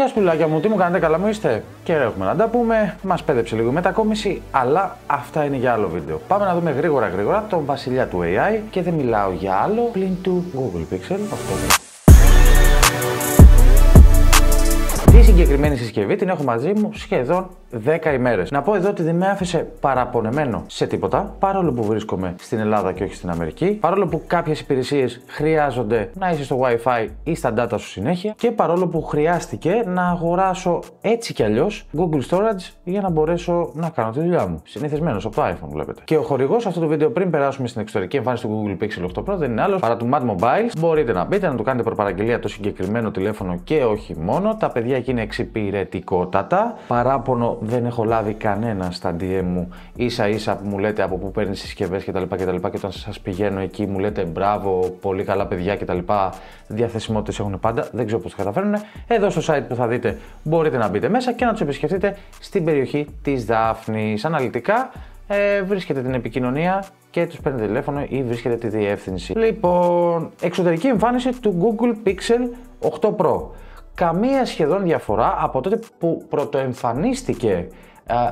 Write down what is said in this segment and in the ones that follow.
Γεια σας πουλάκια μου, τι μου κάνετε, καλά μου είστε? Και έχουμε να τα πούμε. Μας πέδεψε λίγο η μετακόμιση, αλλά αυτά είναι για άλλο βίντεο. Πάμε να δούμε γρήγορα τον βασιλιά του AI και δεν μιλάω για άλλο πλην του Google Pixel 8. Τη συγκεκριμένη συσκευή την έχω μαζί μου σχεδόν 10 ημέρες. Να πω εδώ ότι δεν με άφησε παραπονεμένο σε τίποτα, παρόλο που βρίσκομαι στην Ελλάδα και όχι στην Αμερική, παρόλο που κάποιες υπηρεσίες χρειάζονται να είσαι στο Wi-Fi ή στα data σου συνέχεια και παρόλο που χρειάστηκε να αγοράσω έτσι κι αλλιώς Google Storage για να μπορέσω να κάνω τη δουλειά μου. Συνηθισμένος από το iPhone, βλέπετε. Και ο χορηγός αυτού του βίντεο, πριν περάσουμε στην εξωτερική εμφάνιση του Google Pixel 8 Pro, δεν είναι άλλος παρά του Mad Mobiles. Μπορείτε να μπείτε να του κάνετε προπαραγγελία το συγκεκριμένο τηλέφωνο και όχι μόνο. Τα παιδιά εκεί είναι εξυπηρετικότατα. Παράπονο δεν έχω λάβει κανένα στα DM μου. Ίσα-ίσα που μου λέτε από πού παίρνει συσκευές κτλ. Και όταν σας πηγαίνω εκεί μου λέτε μπράβο, πολύ καλά παιδιά κτλ. Διαθεσιμότητες έχουν πάντα. Δεν ξέρω πώς το καταφέρνουν. Εδώ στο site που θα δείτε μπορείτε να μπείτε μέσα και να τους επισκεφτείτε στην περιοχή της Δάφνης. Αναλυτικά βρίσκετε την επικοινωνία και τους παίρνετε τηλέφωνο ή βρίσκετε τη διεύθυνση. Λοιπόν, εξωτερική εμφάνιση του Google Pixel 8 Pro. Καμία σχεδόν διαφορά από τότε που πρωτοεμφανίστηκε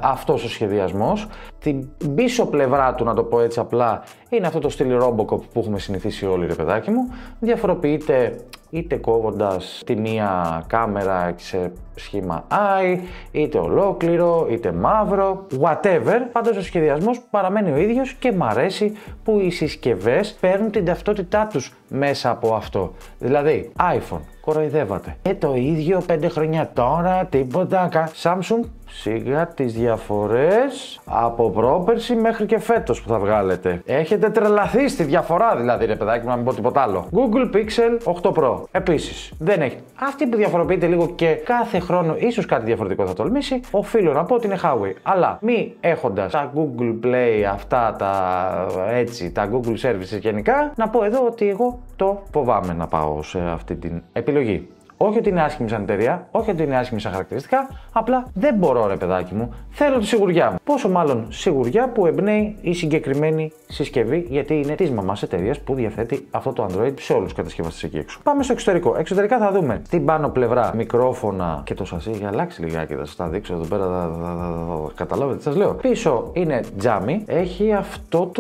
αυτός ο σχεδιασμός. Την πίσω πλευρά του, να το πω έτσι απλά, είναι αυτό το στυλ Robocop που έχουμε συνηθίσει όλοι, ρε παιδάκι μου. Διαφοροποιείται είτε κόβοντας τη μία κάμερα σε σχήμα eye, είτε ολόκληρο, είτε μαύρο, whatever. Πάντως ο σχεδιασμός παραμένει ο ίδιος και μ' αρέσει που οι συσκευές παίρνουν την ταυτότητά τους μέσα από αυτό. Δηλαδή, iPhone, κοροϊδεύατε. Το ίδιο 5 χρόνια τώρα, τίποτα. Samsung, σιγά τις διαφορές από πρόπερση μέχρι και φέτος που θα βγάλετε. Έχετε τρελαθεί στη διαφορά δηλαδή, ρε παιδάκι μου, να μην πω τίποτα άλλο. Google Pixel 8 Pro. Επίσης, δεν έχει. Αυτή που διαφοροποιείται λίγο και κάθε χρόνο ίσως κάτι διαφορετικό θα τολμήσει, οφείλω να πω ότι είναι Huawei. Αλλά μη έχοντας τα Google Play, αυτά τα Google Services γενικά, να πω εδώ ότι εγώ το φοβάμαι να πάω σε αυτή την επιλογή. Όχι ότι είναι άσχημη σαν εταιρεία, όχι ότι είναι άσχημη σαν χαρακτηριστικά, απλά δεν μπορώ, ρε παιδάκι μου. Θέλω τη σιγουριά μου. Πόσο μάλλον σιγουριά που εμπνέει η συγκεκριμένη συσκευή, γιατί είναι τη μαμάς εταιρείας που διαθέτει αυτό το Android σε όλους τους κατασκευαστές εκεί έξω. Πάμε στο εξωτερικό. Εξωτερικά θα δούμε στην πάνω πλευρά μικρόφωνα και το σασί έχει αλλάξει λιγάκι. Θα σας τα δείξω εδώ πέρα, θα καταλάβετε τι σας λέω. Πίσω είναι τζάμι, έχει αυτό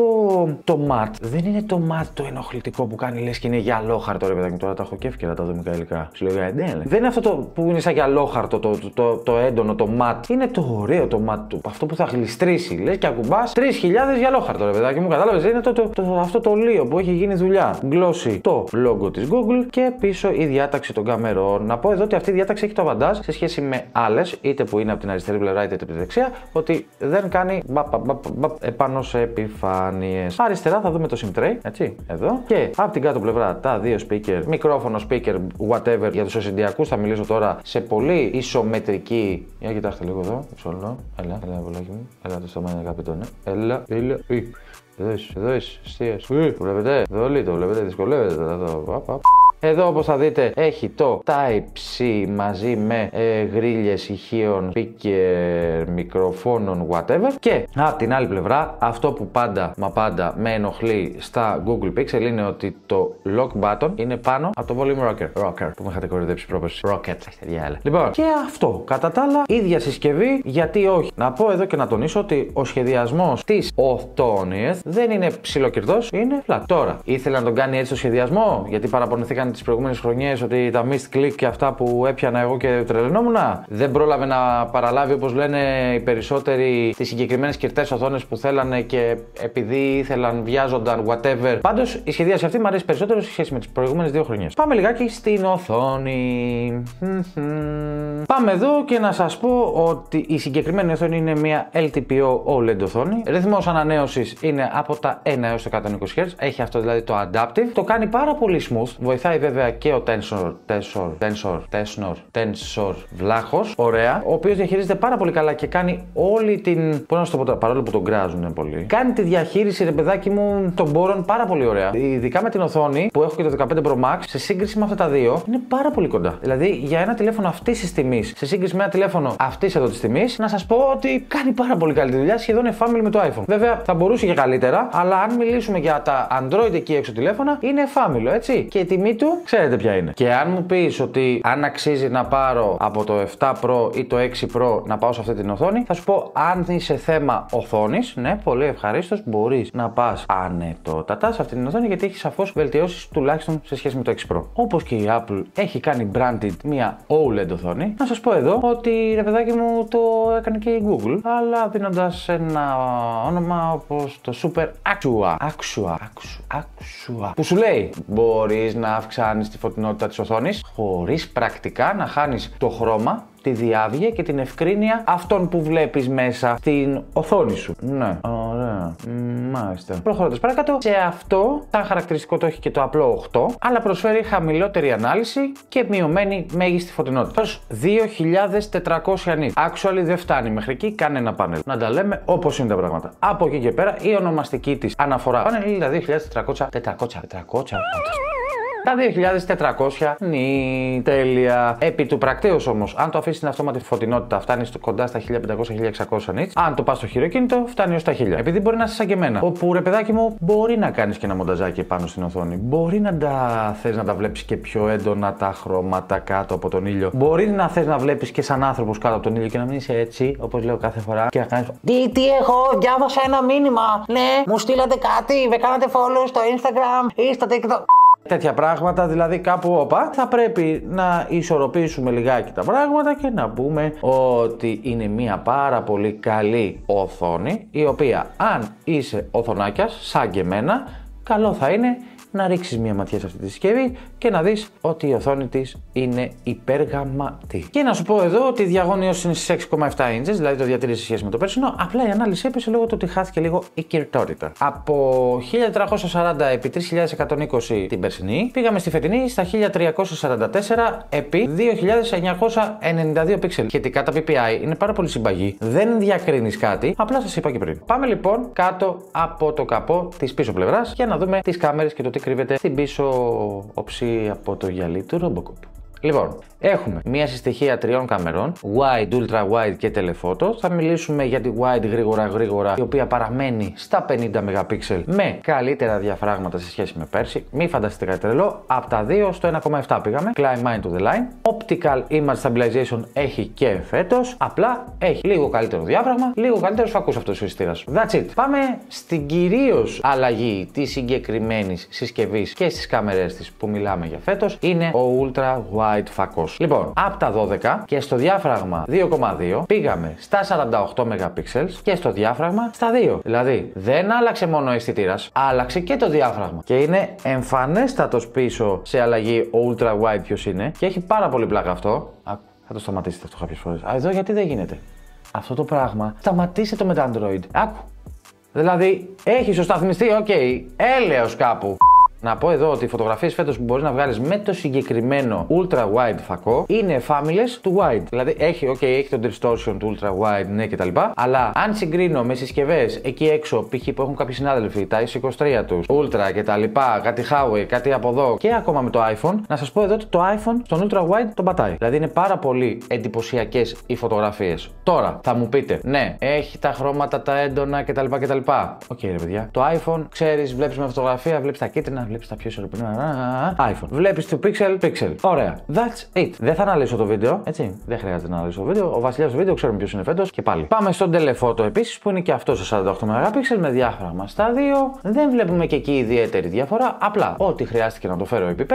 το mat. Δεν είναι το mat το ενοχλητικό που κάνει λες και είναι γυαλόχαρτο, ρε παιδάκι μου. Τώρα τα έχω κέφι και θα τα δούμε υλικά. Δεν είναι αυτό που είναι σαν γυαλόχαρτο, το έντονο, το ματ. Είναι το ωραίο το ματ του. Αυτό που θα γλιστρήσει. Λες και ακουμπάς 3.000 γυαλόχαρτο, ρε παιδάκι μου. Κατάλαβες. Είναι αυτό το λίο που έχει γίνει δουλειά. Γκλώσι το logo της Google και πίσω η διάταξη των καμερών. Να πω εδώ ότι αυτή η διάταξη έχει το αβαντάζ σε σχέση με άλλες, είτε που είναι από την αριστερή πλευρά είτε από τη δεξιά, ότι δεν κάνει επάνω σε επιφάνειες. Αριστερά θα δούμε το SIM tray, έτσι, εδώ. Και από την κάτω πλευρά τα δύο speaker, μικρόφωνο, speaker, whatever για τους osindιακούς. Θα μιλήσω τώρα σε πολύ ισομετρική. Για κοιτάξτε λίγο εδώ. Έλα, βολάκι μου. Έλα, το στόμα είναι καπιτό, ναι. Έλα. Εδώ είσαι, εστίας. Το βλέπετε, εδώ το βλέπετε, δυσκολεύεται εδώ. Εδώ όπως θα δείτε έχει το Type-C μαζί με γρίλες ηχείων, speaker, μικροφώνων, whatever. Και από την άλλη πλευρά αυτό που πάντα με ενοχλεί στα Google Pixel είναι ότι το lock button είναι πάνω από το volume rocker που με είχατε κορυδέψει πρόπερση. Rocket. Λοιπόν, και αυτό κατά τα άλλα ίδια συσκευή, γιατί όχι. Να πω εδώ και να τονίσω ότι ο σχεδιασμός της οθόνης δεν είναι ψιλοκυρδός, είναι flat. Τώρα, ήθελε να τον κάνει έτσι το σχεδιασμό, γιατί παραπονηθήκαν τις προηγούμενες χρονιές ότι τα missed click και αυτά που έπιανα εγώ και τρελαινόμουν. Δεν πρόλαβε να παραλάβει, όπως λένε οι περισσότεροι, τις συγκεκριμένες κυρτές οθόνες που θέλανε και επειδή ήθελαν, βιάζονταν, whatever. Πάντως η σχεδίαση αυτή μου αρέσει περισσότερο σε σχέση με τις προηγούμενες 2 χρονιές. Πάμε λιγάκι στην οθόνη. Πάμε εδώ και να σας πω ότι η συγκεκριμένη οθόνη είναι μια LTPO OLED οθόνη. Ρυθμός ανανέωσης είναι από τα 1 έως το 120 Hz. Έχει αυτό δηλαδή το Adaptive. Το κάνει πάρα πολύ smooth. Βοηθάει βέβαια και ο Tensor βλάχος. Ωραία. Ο οποίος διαχειρίζεται πάρα πολύ καλά και κάνει όλη την. Πώς να σου το πω, παρόλο που τον γκράζουν πολύ. Κάνει τη διαχείριση, ρε παιδάκι μου, των πόρων πάρα πολύ ωραία. Ειδικά με την οθόνη που έχω και το 15 Pro Max, σε σύγκριση με αυτά τα δύο, είναι πάρα πολύ κοντά. Δηλαδή για ένα τηλέφωνο αυτής της τιμής, σε σύγκριση με ένα τηλέφωνο αυτής εδώ της τιμής, να σας πω ότι κάνει πάρα πολύ καλή δουλειά, σχεδόν εφάμιλη με το iPhone. Βέβαια θα μπορούσε και καλύτερα, αλλά αν μιλήσουμε για τα Android εκεί έξω τηλέφωνα, είναι εφάμιλο, έτσι. Και η τιμή του του, ξέρετε ποια είναι. Και αν μου πεις ότι αν αξίζει να πάρω από το 7 Pro ή το 6 Pro να πάω σε αυτή την οθόνη, θα σου πω αν είσαι θέμα οθόνης, ναι, πολύ ευχαρίστως μπορείς να πας ανετότατα σε αυτή την οθόνη γιατί έχει σαφώς βελτιώσεις τουλάχιστον σε σχέση με το 6 Pro. Όπως και η Apple έχει κάνει branded μια OLED οθόνη, να σας πω εδώ ότι ρε παιδάκι μου το έκανε και η Google, αλλά δίνοντας ένα όνομα όπως το Super Axua, που σου λέει μπορείς να αυξάνεις τη φωτεινότητα της οθόνης χωρίς πρακτικά να χάνεις το χρώμα, τη διάβγεια και την ευκρίνεια αυτών που βλέπεις μέσα στην οθόνη σου. Ναι, ωραία. Μάλιστα. Προχωρώντας παρακάτω, σε αυτό, σαν χαρακτηριστικό το έχει και το απλό 8, αλλά προσφέρει χαμηλότερη ανάλυση και μειωμένη μέγιστη φωτεινότητα. 2.400 nits. Actually δεν φτάνει μέχρι εκεί κανένα πάνελ. Να τα λέμε όπως είναι τα πράγματα. Από εκεί και πέρα η ονομαστική της αναφορά πάνελ είναι τα 2.400. Τα 2.400 νι, τέλεια. Επί του πρακτέως όμως, αν το αφήσεις την αυτόματη φωτεινότητα, φτάνει κοντά στα 1.500-1.600 νιτς. Αν το πας στο χειροκίνητο, φτάνει ως τα 1.000. Επειδή μπορεί να είσαι σαν και εμένα, όπου ρε παιδάκι μου, μπορεί να κάνεις και ένα μονταζάκι πάνω στην οθόνη. Μπορεί να θες να τα βλέπεις και πιο έντονα τα χρώματα κάτω από τον ήλιο. Μπορεί να θες να βλέπεις και σαν άνθρωπος κάτω από τον ήλιο και να μην είσαι έτσι, όπως λέω κάθε φορά, και να κάνεις. Τι έχω, διάβασα ένα μήνυμα. Ναι, μου στείλατε κάτι, με κάνατε follow στο Instagram ή στο TikTok. Τέτοια πράγματα, δηλαδή κάπου όπα, θα πρέπει να ισορροπήσουμε λιγάκι τα πράγματα και να πούμε ότι είναι μια πάρα πολύ καλή οθόνη, η οποία αν είσαι οθονάκιας, σαν και εμένα, καλό θα είναι να ρίξεις μια ματιά σε αυτή τη συσκευή και να δεις ότι η οθόνη της είναι υπεργαμματή. Και να σου πω εδώ ότι η διαγώνιος είναι στις 6,7 inches, δηλαδή το διατήρησε σε σχέση με το περσινό, απλά η ανάλυση έπεσε λόγω του ότι χάθηκε λίγο η κυρτότητα. Από 1440 επί 3120 την περσινή, πήγαμε στη φετινή στα 1344 επί 2992 πίξελ. Σχετικά τα PPI είναι πάρα πολύ συμπαγή, δεν διακρίνεις κάτι, απλά σας είπα και πριν. Πάμε λοιπόν κάτω από το καπό της πίσω πλευράς για να δούμε τις κάμερες και το τι κρύβεται στην πίσω οψή από το γυαλί του Robocop. Λοιπόν, έχουμε μία συστοιχεία τριών καμερών, wide, ultra wide και telephoto. Θα μιλήσουμε για τη wide γρήγορα, η οποία παραμένει στα 50 MP με καλύτερα διαφράγματα σε σχέση με πέρσι. Μη φανταστείτε κάτι τρελό, από τα 2 στο 1,7 πήγαμε. Climb mine to the line. Optical image stabilization έχει και φέτος. Απλά έχει λίγο καλύτερο διάφραγμα, λίγο καλύτερους φακούς αυτός ο αισθητήρας. That's it. Πάμε στην κυρίως αλλαγή της συγκεκριμένης συσκευής και στις κάμερές της που μιλάμε για φέτος. Είναι ο ultra wide φακός. Λοιπόν, από τα 12 και στο διάφραγμα 2,2 πήγαμε στα 48 MP και στο διάφραγμα στα 2. Δηλαδή, δεν άλλαξε μόνο ο αισθητήρας, άλλαξε και το διάφραγμα. Και είναι εμφανέστατος πίσω σε αλλαγή ο ultra wide ποιος είναι και έχει πάρα πολύ πλάκα αυτό. Θα το σταματήσετε αυτό κάποιες φορές. Εδώ γιατί δεν γίνεται. Αυτό το πράγμα σταματήστε το με τα Android. Άκου. Δηλαδή, έχει ο σταθμιστή, έλεος κάπου. Να πω εδώ ότι οι φωτογραφίες φέτος που μπορείς να βγάλεις με το συγκεκριμένο ultra wide φακό είναι εφάμιλες του wide. Δηλαδή έχει το distortion του ultra wide, ναι κτλ. Αλλά αν συγκρίνω με συσκευές εκεί έξω, π.χ. που έχουν κάποιοι συνάδελφοι, τα S23 τους, ultra κτλ., κάτι Huawei, κάτι από εδώ και ακόμα με το iPhone, να σας πω εδώ ότι το iPhone στον ultra wide τον πατάει. Δηλαδή είναι πάρα πολύ εντυπωσιακές οι φωτογραφίες. Τώρα θα μου πείτε, ναι, έχει τα χρώματα, τα έντονα κτλ. Οκ, ρε παιδιά. Το iPhone, ξέρεις, βλέπεις με φωτογραφία, βλέπεις τα κίτρινα. Βλέπεις τα πιο ισορροπημένα iPhone. Βλέπεις το pixel. Ωραία. That's it. Δεν θα αναλύσω το βίντεο, έτσι. Δεν χρειάζεται να αναλύσω το βίντεο. Ο βασιλιάς του βίντεο ξέρουμε ποιος είναι φέτος και πάλι. Πάμε στον telephoto επίσης που είναι και αυτό σε 48 MP με διάφραγμα στα 2. Δεν βλέπουμε και εκεί ιδιαίτερη διαφορά. Απλά ό,τι χρειάστηκε να το φέρω επί 5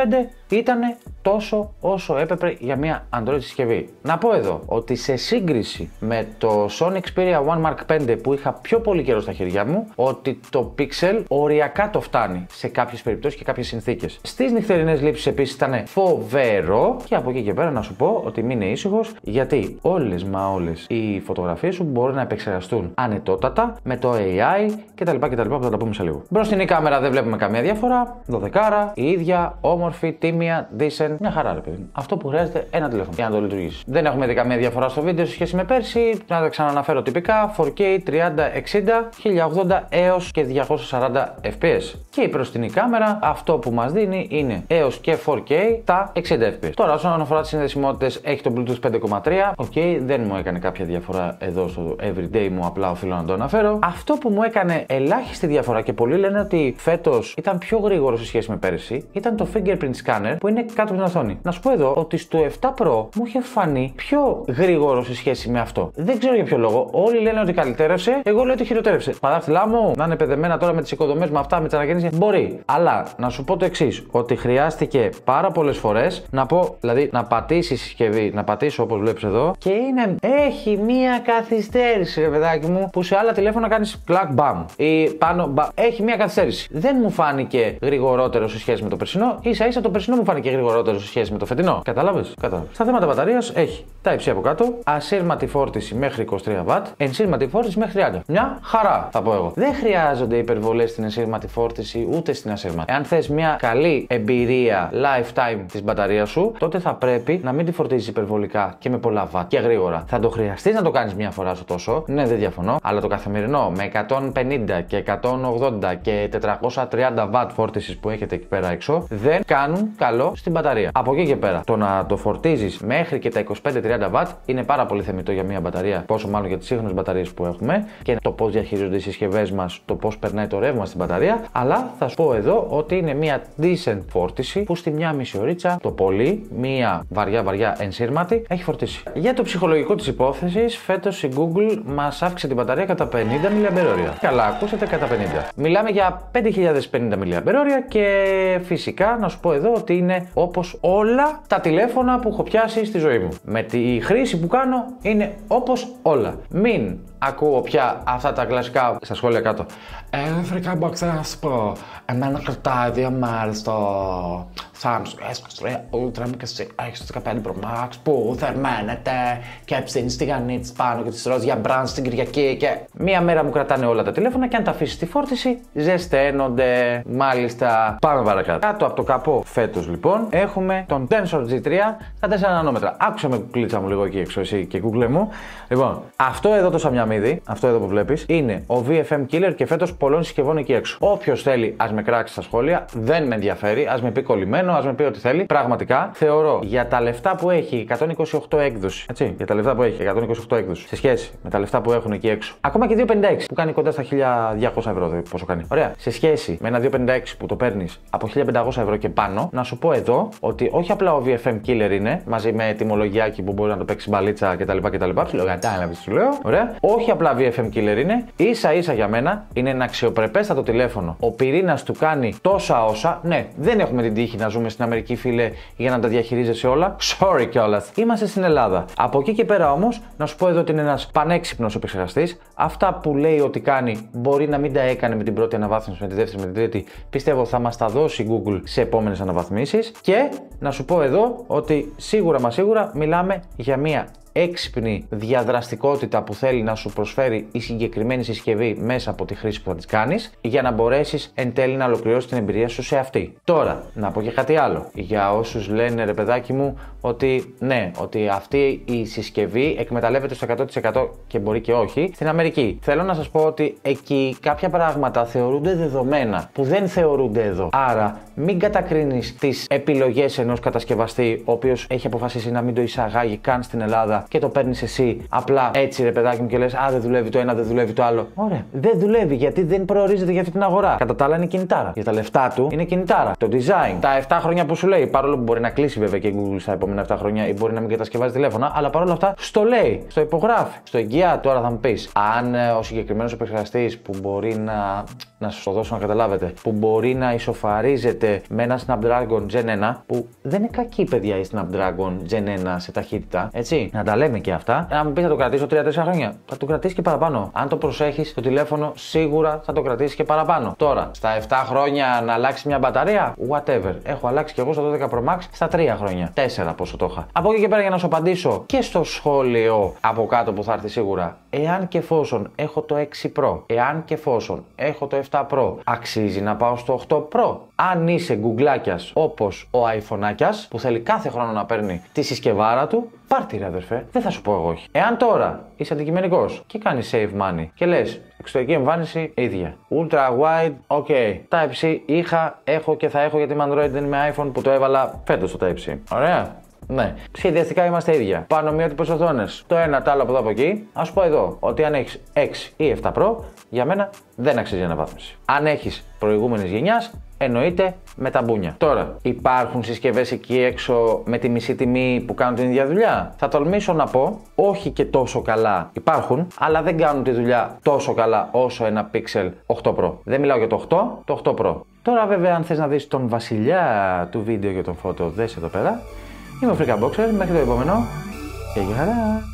ήταν τόσο όσο έπρεπε για μια Android συσκευή. Να πω εδώ ότι σε σύγκριση με το Sony Xperia One Mark 5 που είχα πιο πολύ καιρό στα χέρια μου, ότι το pixel οριακά το φτάνει σε κάποιες περιπτώσεις και κάποιες συνθήκες. Στις νυχτερινές λήψεις επίσης ήταν φοβερό και από εκεί και πέρα να σου πω ότι μην είναι ήσυχος γιατί όλες οι φωτογραφίες σου μπορούν να επεξεργαστούν ανετότατα με το AI κτλ. Που θα τα πούμε σε λίγο. Μπροστινή κάμερα δεν βλέπουμε καμία διαφορά. 12, η ίδια, όμορφη, τίμια, decent, μια χαρά ρε παιδί. Αυτό που χρειάζεται ένα τηλέφωνο για να το λειτουργήσει. Δεν έχουμε δει καμία διαφορά στο βίντεο σε σχέση με πέρσι. Να τα ξαναναφέρω τυπικά 4K, 30, 60, 1080 έως και 240 fps. Και η μπροστινή κάμερα ταυτόχρονα αυτό που μας δίνει είναι έως και 4K τα 60 fps. Τώρα, όσον αφορά τις συνδεσιμότητες, έχει το Bluetooth 5.3. Οκ, δεν μου έκανε κάποια διαφορά εδώ στο everyday μου, απλά οφείλω να το αναφέρω. Αυτό που μου έκανε ελάχιστη διαφορά και πολλοί λένε ότι φέτος ήταν πιο γρήγορο σε σχέση με πέρυσι, ήταν το fingerprint scanner που είναι κάτω από την οθόνη. Να σου πω εδώ ότι στο 7 Pro μου είχε φανεί πιο γρήγορο σε σχέση με αυτό. Δεν ξέρω για ποιο λόγο. Όλοι λένε ότι καλυτέρευσε, εγώ λέω ότι χειροτέρευσε. Παράθυλά μου να είναι παιδεμένα τώρα με τις οικοδομές με αυτά, με τις αναγέννησεις. Μπορεί. Αλλά να σου πω το εξής, ότι χρειάστηκε πάρα πολλές φορές να πω, δηλαδή να πατήσει η συσκευή, να πατήσω όπως βλέπεις εδώ και έχει μία καθυστέρηση, ρε παιδάκι μου, που σε άλλα τηλέφωνα κάνεις plug bam ή πάνω bam. Έχει μία καθυστέρηση. Δεν μου φάνηκε γρηγορότερο σε σχέση με το περσινό, ίσα-ίσα το περσινό μου φάνηκε γρηγορότερο σε σχέση με το φετινό. Κατάλαβες? Κατάλαβες. Στα θέματα μπαταρίας έχει Type-C από κάτω, ασύρματη φόρτιση μέχρι 23W, ενσύρματη φόρτιση μέχρι 30. Μια χαρά, θα πω εγώ. Δεν χρειάζονται υπερβολές στην ενσύρματη φόρτιση ούτε στην ασύρματη. Εάν θες μια καλή εμπειρία lifetime της μπαταρίας σου, τότε θα πρέπει να μην τη φορτίζεις υπερβολικά και με πολλά watt και γρήγορα. Θα το χρειαστείς να το κάνεις μια φορά στο τόσο, ναι, δεν διαφωνώ, αλλά το καθημερινό με 150 και 180 και 430W φόρτισης που έχετε εκεί πέρα έξω δεν κάνουν καλό στην μπαταρία. Από εκεί και πέρα, το να το φορτίζεις μέχρι και τα 25-30W είναι πάρα πολύ θεμιτό για μια μπαταρία, πόσο μάλλον για τις σύγχρονες μπαταρίες που έχουμε και το πώς διαχειρίζονται οι συσκευές μας, το πώς περνάει το ρεύμα στην μπαταρία. Αλλά θα σου πω εδώ ότι είναι μια decent φόρτιση που στη μια μισή ωρίτσα το πολύ, μια βαριά ενσύρματη, έχει φορτίσει. Για το ψυχολογικό της υπόθεσης, φέτος η Google μας αύξησε την μπαταρία κατά 50 mAh. Καλά, ακούσατε, κατά 50. Μιλάμε για 5050 mAh και φυσικά να σου πω εδώ ότι είναι όπως όλα τα τηλέφωνα που έχω πιάσει στη ζωή μου. Με τη χρήση που κάνω είναι όπως όλα. Μην ακούω πια αυτά τα κλασικά στα σχόλια κάτω. Βρήκα box να σου πω. Εμένα κρατάει 2 μέρες το Samsung S23 Ultra και εσύ έχεις το 15 Pro Max που θερμαίνεται και ψήνεις τη γανή της πάνω και της τρως για μπραντ στην Κυριακή και μία μέρα μου κρατάνε όλα τα τηλέφωνα και αν τα αφήσεις στη φόρτιση ζεσταίνονται. Μάλιστα, πάμε παρακάτω. Κάτω από το καπό φέτος λοιπόν έχουμε τον Tensor G3 στα 4 νανόμετρα. Άκουσα με κουκλίτσα μου λίγο εκεί έξω εσύ και Google μου. Λοιπόν, αυτό εδώ το σαμιαμίδι, αυτό εδώ που βλέπεις, είναι ο VFM Killer και φέτος πολλών συσκευών εκεί έξω. Όποιος θέλει, ας με κράξει στα σχόλια, δεν με ενδιαφέρει, ας με πει κολλημένο, ας με πει ό,τι θέλει. Πραγματικά θεωρώ για τα λεφτά που έχει 128 έκδοση, έτσι, για τα λεφτά που έχει 128 έκδοση σε σχέση με τα λεφτά που έχουν εκεί έξω, ακόμα και 256 που κάνει κοντά στα 1200 ευρώ, πόσο κάνει. Ωραία. Σε σχέση με ένα 256 που το παίρνεις από 1500 ευρώ και πάνω, να σου πω εδώ ότι όχι απλά ο VFM Killer είναι, μαζί με τιμολογιάκι που μπορεί να το παίξει μπαλίτσα κτλ. Ψιλοκατάλαβες, σου λέω. Ωραία. Όχι απλά VFM Killer είναι, ίσα-ίσα για μένα είναι ένα αξιοπρεπέστατο τηλέφωνο. Ο πυρήνας του κάνει τόσα όσα. Ναι, δεν έχουμε την τύχη να ζούμε στην Αμερική, φίλε, για να τα διαχειρίζεσαι όλα. Sorry κιόλας. Είμαστε στην Ελλάδα. Από εκεί και πέρα όμως, να σου πω εδώ ότι είναι ένας πανέξυπνος επεξεργαστής. Αυτά που λέει ότι κάνει μπορεί να μην τα έκανε με την πρώτη αναβάθμιση, με τη δεύτερη, με την τρίτη. Πιστεύω θα μας τα δώσει η Google σε επόμενες αναβαθμίσεις. Και να σου πω εδώ ότι σίγουρα μιλάμε για μία έξυπνη διαδραστικότητα που θέλει να σου προσφέρει η συγκεκριμένη συσκευή μέσα από τη χρήση που θα της κάνεις για να μπορέσεις εν τέλει να ολοκληρώσεις την εμπειρία σου σε αυτή. Τώρα, να πω και κάτι άλλο. Για όσους λένε, ρε παιδάκι μου, ότι ναι, ότι αυτή η συσκευή εκμεταλλεύεται στο 100% και μπορεί και όχι στην Αμερική. Θέλω να σας πω ότι εκεί κάποια πράγματα θεωρούνται δεδομένα που δεν θεωρούνται εδώ. Άρα, μην κατακρίνεις τις επιλογές ενός κατασκευαστή ο οποίος έχει αποφασίσει να μην το εισαγάγει καν στην Ελλάδα και το παίρνεις εσύ απλά έτσι, ρε παιδάκι μου, και λες α, δεν δουλεύει το ένα, δεν δουλεύει το άλλο. Ωραία. Δεν δουλεύει γιατί δεν προορίζεται για αυτή την αγορά. Κατά τα άλλα είναι κινητάρα. Για τα λεφτά του είναι κινητάρα. Το design, τα 7 χρόνια που σου λέει, παρόλο που μπορεί να κλείσει βέβαια και η Google στα επόμενα 7 χρόνια ή μπορεί να μην κατασκευάζει τηλέφωνα, αλλά παρόλα αυτά στο λέει, στο υπογράφει, στο εγγυά. Τώρα θα μου πεις, αν ο συγκεκριμένος επεξεργαστής που μπορεί να σας το δώσω να καταλάβετε, που μπορεί να ισοφαρίζεται με ένα Snapdragon Gen 1, που δεν είναι κακή παιδιά η Snapdragon Gen 1 σε ταχύτητα, έτσι. Να τα λέμε και αυτά. Να μου πει θα το κρατήσω 3-4 χρόνια. Θα το κρατήσει και παραπάνω. Αν το προσέχεις, το τηλέφωνο σίγουρα θα το κρατήσει και παραπάνω. Τώρα, στα 7 χρόνια να αλλάξει μια μπαταρία, whatever. Έχω αλλάξει κι εγώ στο 12 Pro Max στα 3 χρόνια. 4 πόσο το είχα. Από εκεί και πέρα για να σου απαντήσω και στο σχόλιο από κάτω που θα έρθει σίγουρα. Εάν και εφόσον έχω το 6 Pro, εάν και εφόσον έχω το 7 Pro, αξίζει να πάω στο 8 Pro. Αν είσαι γκουγκλάκιας όπως ο iPhoneάκιας που θέλει κάθε χρόνο να παίρνει τη συσκευάρα του, πάρτι ρε αδερφέ. Δεν θα σου πω εγώ όχι. Εάν τώρα είσαι αντικειμενικός και κάνεις save money και λες εξωτερική εμφάνιση ίδια. Ultra wide, ok. Type-C είχα, έχω και θα έχω γιατί είμαι Android, δεν είμαι iPhone που το έβαλα φέτος το Type-C. Ωραία. Ναι. Σχεδιαστικά είμαστε ίδια. Πανομοιότυπες οθόνες. Το ένα, το άλλο από εδώ από εκεί. Ας πω εδώ ότι αν έχεις 6 ή 7 Pro, για μένα δεν αξίζει αναβάθμιση. Αν έχεις προηγούμενης γενιάς, εννοείται με τα μπούνια. Τώρα, υπάρχουν συσκευές εκεί έξω με τη μισή τιμή που κάνουν την ίδια δουλειά? Θα τολμήσω να πω, όχι και τόσο καλά. Υπάρχουν, αλλά δεν κάνουν τη δουλειά τόσο καλά όσο ένα Pixel 8 Pro. Δεν μιλάω για το 8, το 8 Pro. Τώρα, βέβαια, αν θες να δεις τον βασιλιά του βίντεο και των φώτο, δες εδώ πέρα. Είμαι ο Freaka Boxer, μέχρι το επόμενο και γεια χαρά!